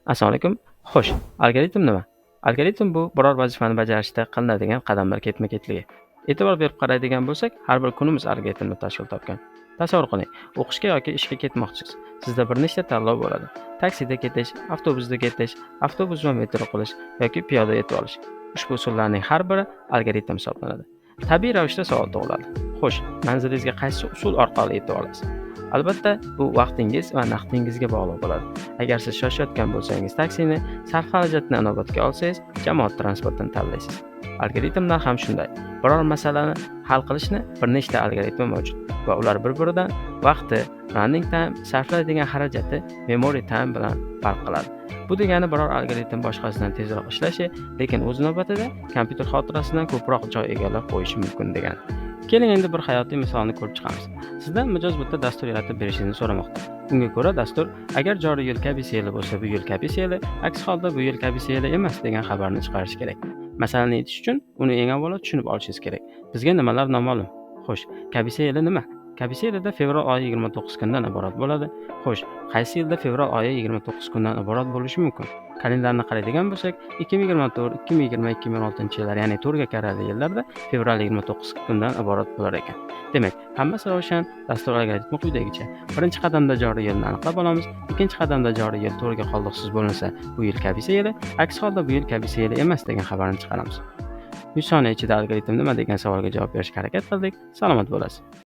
Assalomu alaykum. Xo'sh, algoritm nima? Algoritm bu biror vazifani bajarishda qilinadigan qadamlar ketma-ketligi. E'tibor berib qaraydigan bo'lsak, har bir kunimiz algoritmni tashkil topgan. Tasavvur qiling, o'qishga yoki ishga ketmoqchisiz. Sizda bir nechta tanlov bo'ladi. Taksida ketish, avtobusda ketish, avtobus va metro qilish yoki piyoda yetib olish. Ushbu usullarning har biri algoritm hisoblanadi. Tabiiy ravishda savol tug'iladi. Xo'sh, manzilingizga qaysi usul orqali yetib olasiz? Albatta, bu vaqtingiz va naqdingizga bog'liq bo'ladi. Agar siz shoshayotgan bo'lsangiz taksini, sarf xarajatni inobatga olsangiz, jamoat transportini tanlaysiz. Algoritmlar ham shunday. Biror masalani hal qilishni bir nechta algoritmi mavjud va ular bir-biridan vaqti, running time, sarflaydigan xarajati, memory time bilan farq qiladi. Bu degani biror algoritm boshqasidan tezroq ishlashi, lekin o'z navbatida kompyuter xotirasidan ko'proq joy egallab qo'yishi mumkin degani. Keling endi bir hayotiy misolni ko'rib chiqamiz. Sizdan mijoz bitta dastur yaratib berishingizni so'ramoqda. Unga ko'ra dastur agar joriy yil kabisi yili bo'lsa, bu yil kabisi yili, aks holda bu yil kabisi yili emas degan xabarni chiqarish kerak. Masalani yechish uchun uni eng avvalo tushunib olishingiz kerak. Bizga nimalar noma'lum? Xo'sh, kabisi yili nima? Kabisi yilida fevral oyi 29 kundan iborat bo'ladi. Xo'sh, qaysi yilda fevral oyi 29 kundan iborat bo'lishi mumkin? Kalendarni qaraydigan bo'lsak, 2024, 2020, 2016-yillar, ya'ni to'rtga karali yillarda fevral 29 kundan iborat bo'lar ekan. Demak, hammasi ravshan, dastur algoritmi quyidagicha. Birinchi qadamda joriy yilni aniqlab olamiz, ikkinchi qadamda joriy yil to'rtga qoldiqsiz bo'linsa, bu yil kabisi yili, aks holda bu yil kabisi yili emas degan xabarni chiqaramiz. 100 soniya ichida algoritm nima degan savolga javob berishga harakat qildik. Salomat bo'lasiz.